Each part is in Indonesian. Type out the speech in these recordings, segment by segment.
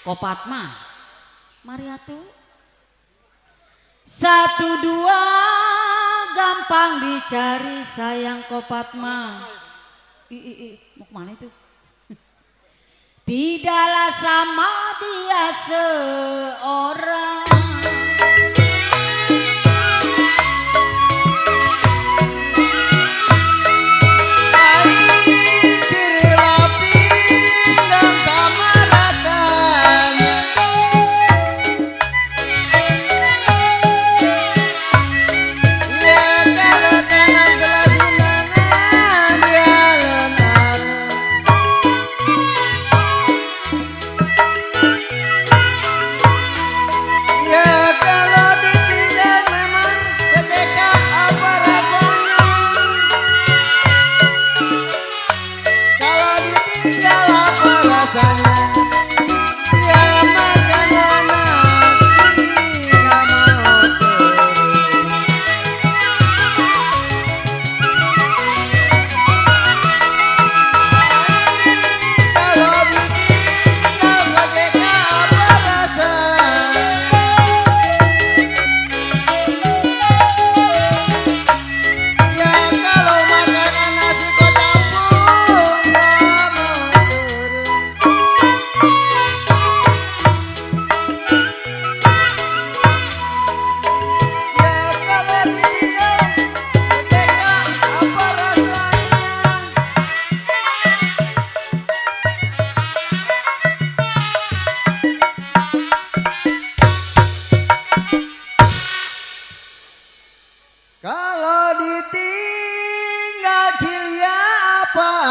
Kopatma, mari atuh. 1, 2 gampang dicari sayang Kopatma. Mau kemana itu? Tidaklah sama dia seorang.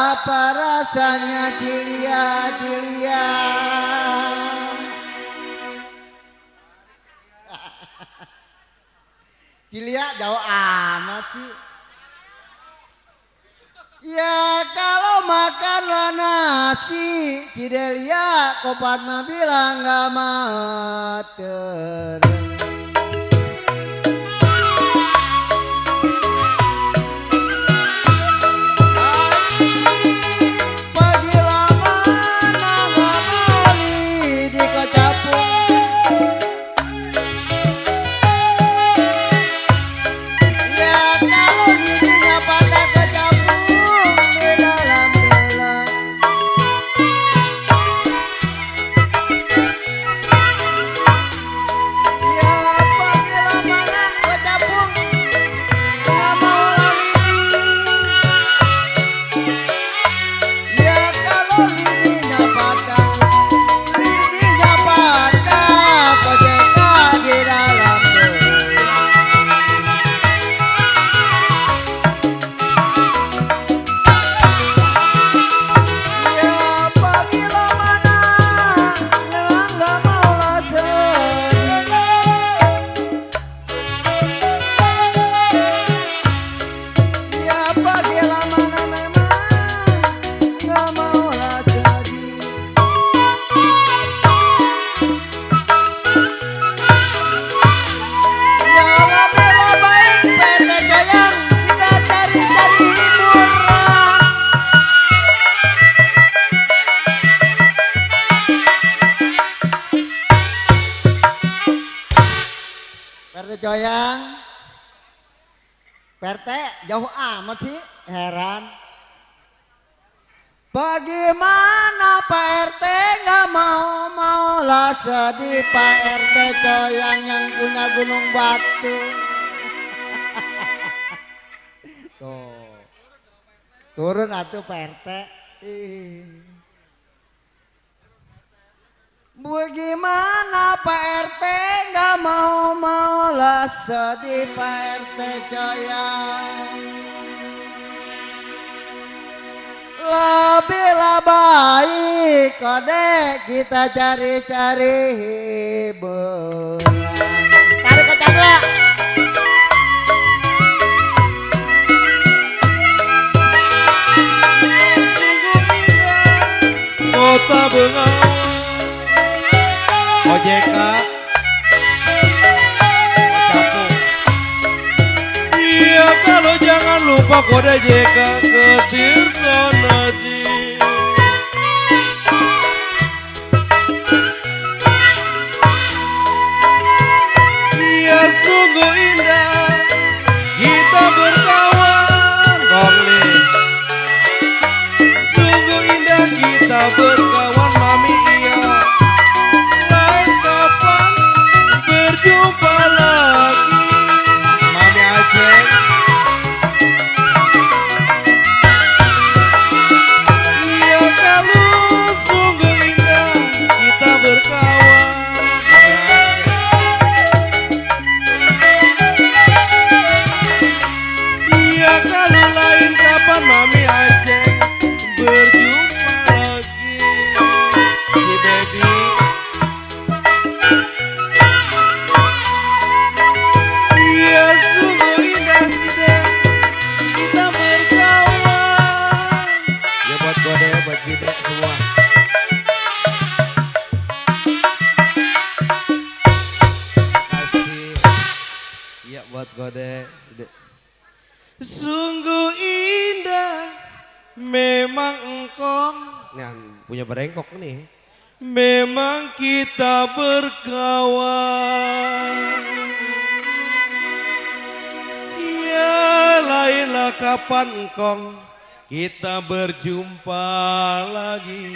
Apa rasanya Cilia Cilia jauh amat sih. Ya kalau makanlah nasi Cidelia Kopatma bilang gak mater. Goyang Perte jauh amat sih, heran. Bagaimana Pak RT nggak mau lah sedih Pak RT goyang yang punya gunung batu. Tuh turun atuh Pak RT. Bagaimana Pak RT nggak mau lah sedih Pak RT goyang. Lebihlah baik kode kita cari-cari hiburan. Tarik ke Chandra. Kota Bengawan OJK iya kalau jangan lupa kode JK ke Tirta Najib. Sungguh indah memang engkau. Nah, punya berengkok nih. Memang kita berkawan. Ya lainlah kapan engkau kita berjumpa lagi.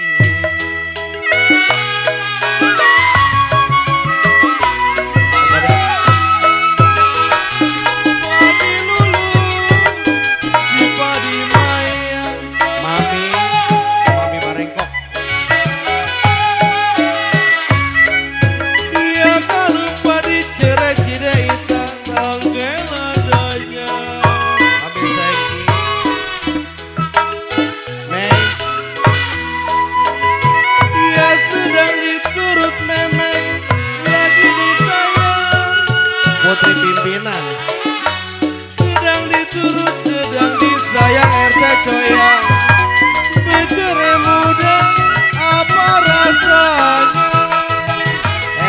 Putri pimpinan sedang diturut, sedang disayang RT Coyang. Bicara muda apa rasanya?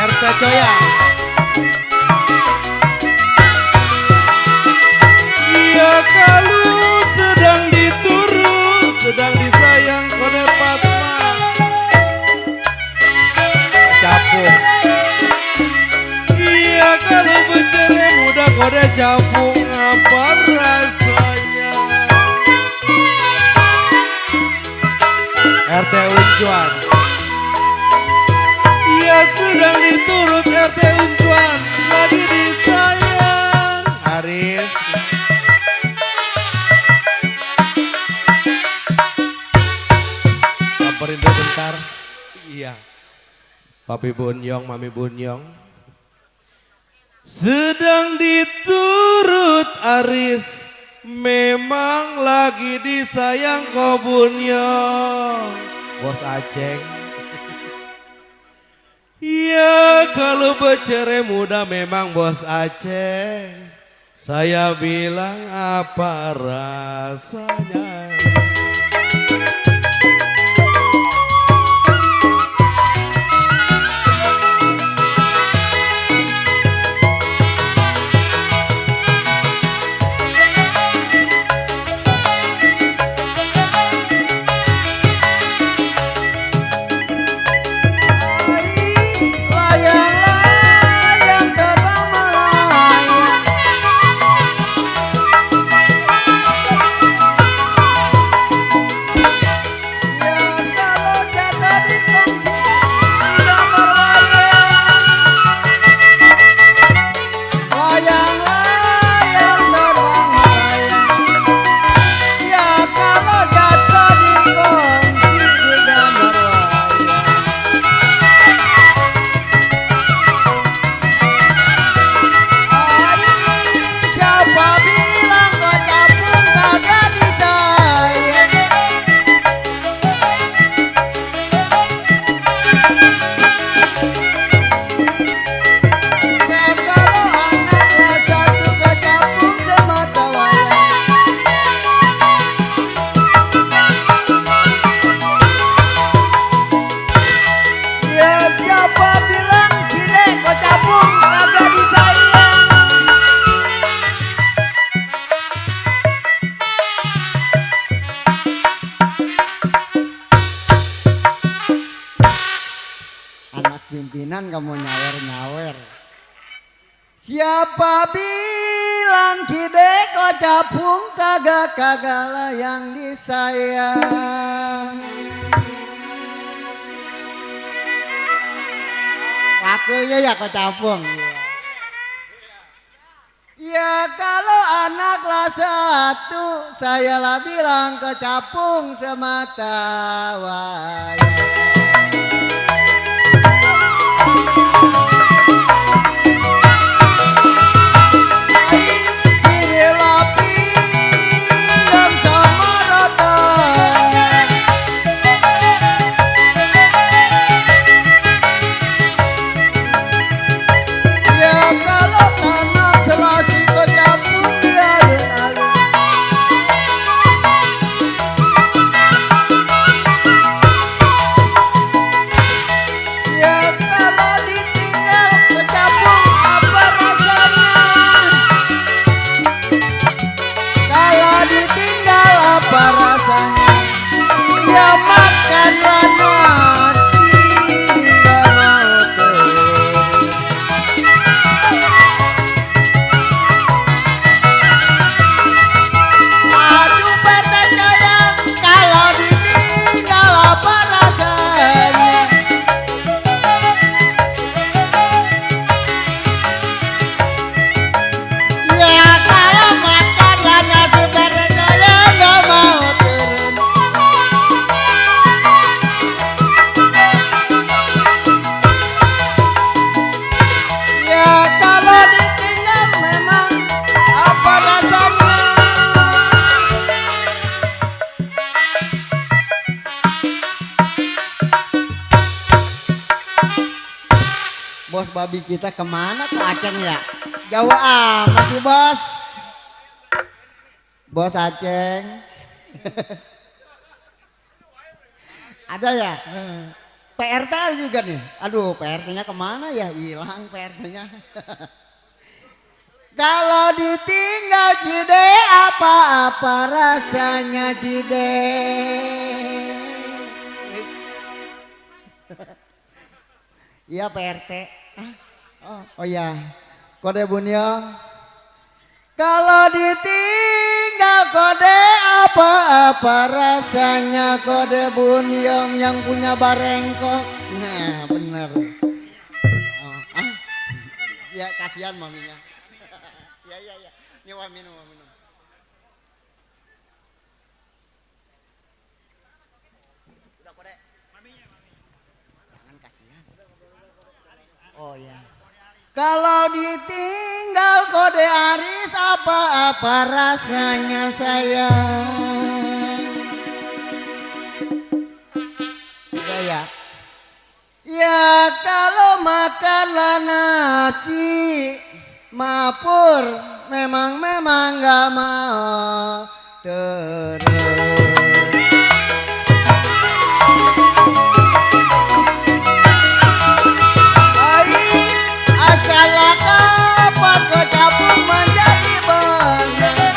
RT Coyang. Ya kalau sedang diturut, sedang disayang kode Fatma capung. Kalau bicara muda kode capung apa rasanya? RT Uncuan. Ya sedang diturut RT Uncuan, lagi disayang. Haris. Samperin dulu bentar. Iya. Papi Bunyong, Mami Bunyong. Sedang diturut Aris, memang lagi disayang kau Bunyong. Bos Aceng. Ya kalau bicara muda memang Bos Aceng. Saya bilang apa rasanya? Pimpinan kamu nyawer-nyawer. Siapa bilang kide kok capung kagak lah yang disayang. Wakulnya ya kok capung. Ya kalau anak kelas 1 saya lah bilang kok capung semata wayang. Bos babi kita kemana tuh Aceng ya? Jauh amat sih bos. Bos Aceng. Ada ya? PRT juga nih. Aduh PRT-nya kemana ya? Hilang PRT-nya. Kalau ditinggal Cide apa-apa rasanya Cide. Iya PRT. Oh ya, kode Bunyong. Kalau ditinggal kode apa-apa rasanya kode Bunyong yang punya barengkok. Nah bener. Ya kasihan maminya. Ya. Ini minum. Udah kode. Jangan kasihan. Oh ya. Kalau ditinggal kode Aris apa-apa rasanya sayang. Udah ya. Ya kalau makanlah nasi mapur memang gak mau terus. Salah kapan kau cabut menjadi benang.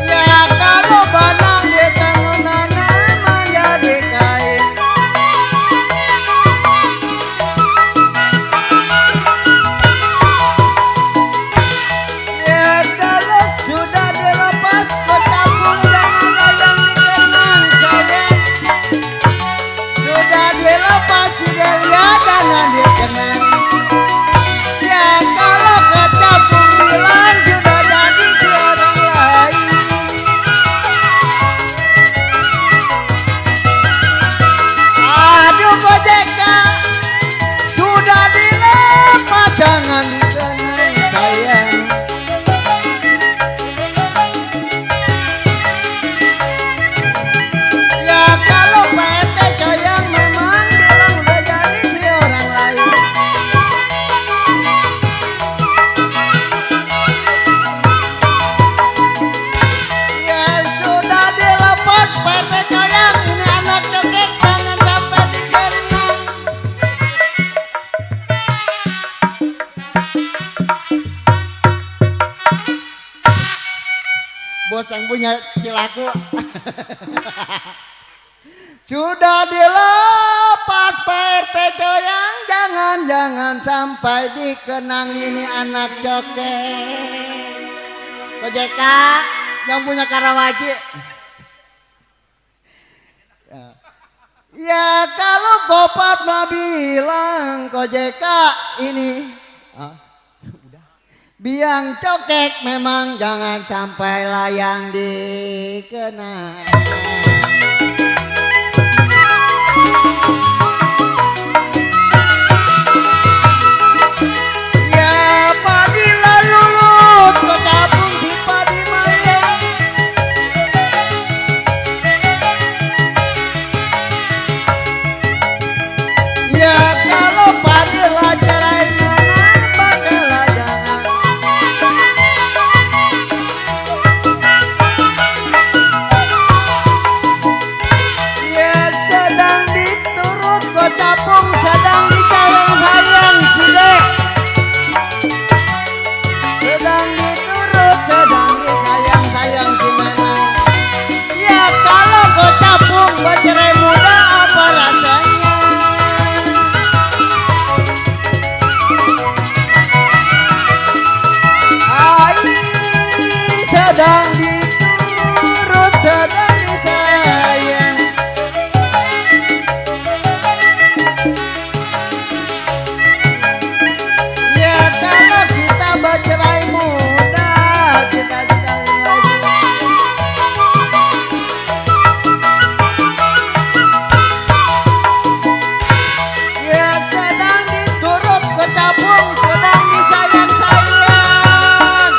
Ya kalau benang di tangan menjadi kain. Ya kalau sudah dilepas kau cabut jangan layang dikenang sayang. Sudah dilepas si Delia jangan dikenang. Ya kalau kecapung bilang sudah jadi si orang lain. Aduh Gojeka sudah dilepas jangan dikenang sayang. Ya kalau PT sayang memang bilang udah jadi si orang lain. Ya sudah dilepas PT sayang ini anak cekek jangan sampai dikenang. Bos yang punya cilaku. Sudah dilepas PRT coyang jangan sampai dikenang ini anak cokek. Kojeka yang punya Karawaci. Ya kalau Gopat mah bilang Kojeka ini biang cokek memang jangan sampai layang dikenang. Ya padi lalu lut ke tabung si padi maya. Ya kalau padi lacarain nana bakalah jangan. Ya sedang diturut ke tabung sedang disayang-sayang Cide. Sedang diturut sedang disayang-sayang gimana. Ya kalau ke tabung bercerai muda apa rasanya. Ai sedang diturut sedang disayang. Ya kalau kita bercerai muda kita sekali lagi. Ya sedang diturut ke tabung sedang disayang-sayang.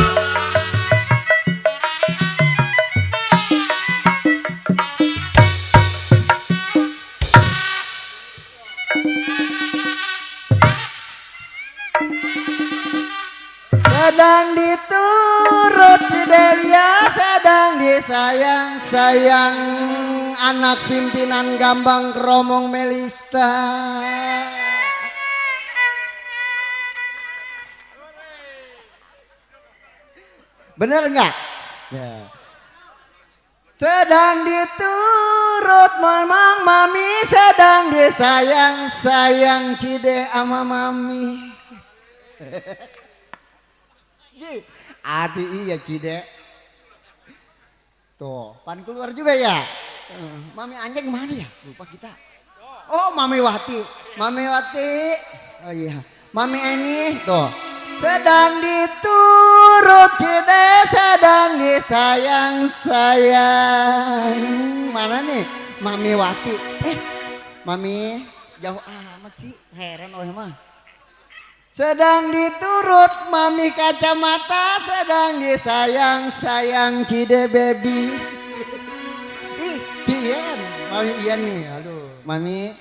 sedang diturut Cidelia, sedang disayang-sayang anak pimpinan Gambang Kromong Melista. Bener nggak? Ya. Sedang diturut mamang mami, sedang disayang-sayang Cide ama mami. Adi iya Cide. Tuh, pan keluar juga ya. Mami Anjing mana ya? Lupa kita. Oh, Mami Wati. Mami Wati. Oh iya. Mami Eni tuh. Sedang diturut Cide, sedang disayang-sayang. Mana nih? Mami Wati. Mami jauh amat sih. Heran oh mah. Sedang diturut Mami Kacamata, sedang disayang-sayang Cide baby. Ih, Ian, Mami Ian nih, aduh, Mami.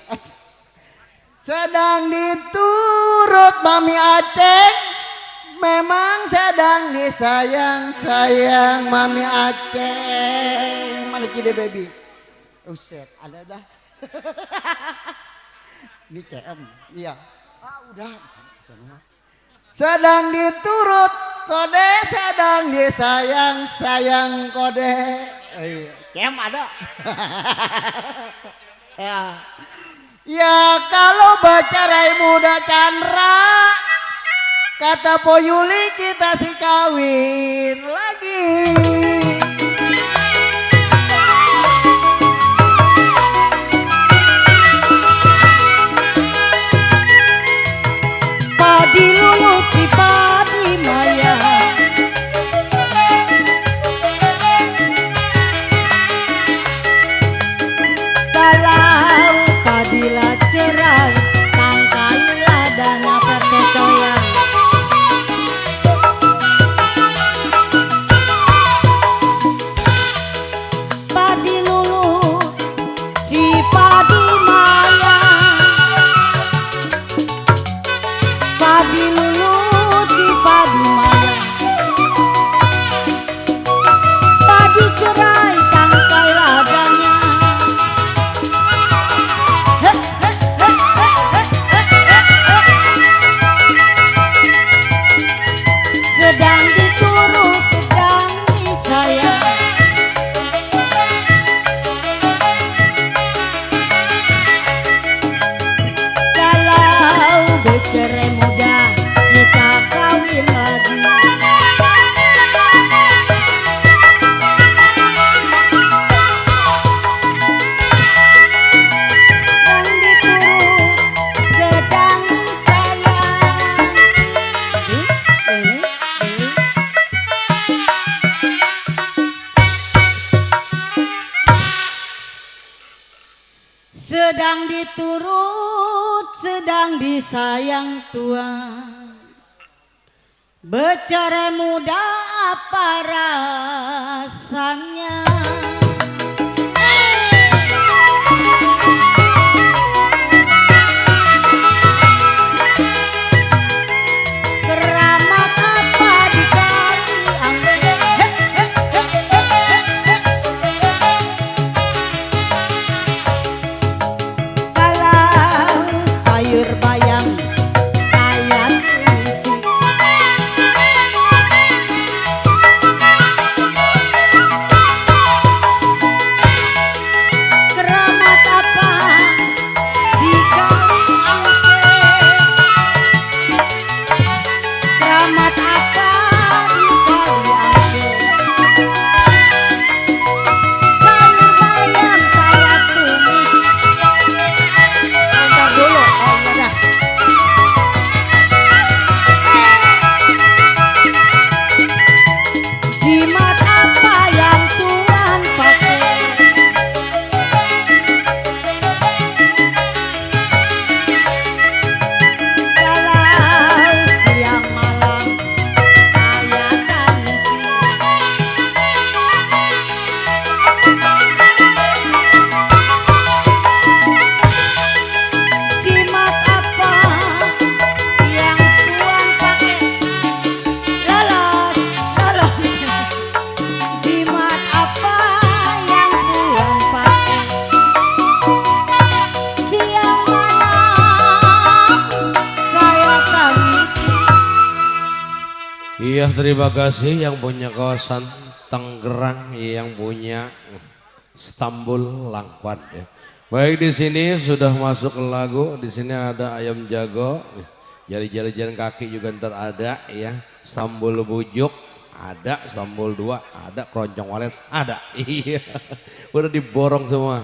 Sedang diturut Mami Aceh, memang sedang disayang-sayang Mami Aceh. Mana Cide baby? Uset, ada dah. Ini CM, iya. Ah udah. Sedang diturut Kode, sedang disayang-sayang Kode. Kem ada. Ya kalau baca Rai Muda Chandra, kata Po Yuli kita si kawin lagi. Padi lulu cipadi maya, kalau padilah cerai, tangkailah dana pertecoyan. Padi lulu cipadi maya, padi lulu cipadi maya, padi cerai tangkai ladanya. Sedang diturut, sedang disayang. Kalau bercerai muda, kita kawin lagi. Sedang diturut, sedang disayang. Sedang diturut, sedang disayang Tuhan. Bercerai muda apa rasanya? Keramat apa dikali angin? Kalau sayur bayam saya tulisi, Iya, terima kasih yang punya kawasan Tangerang, yang punya Istanbul Langkuan ya. Baik, di sini sudah masuk lagu. Di sini ada ayam jago, jari-jari jalan kaki juga ntar ada ya. Istanbul Bujuk ada, Istanbul 2 ada, Keroncong Walet ada. Iya, udah diborong semua.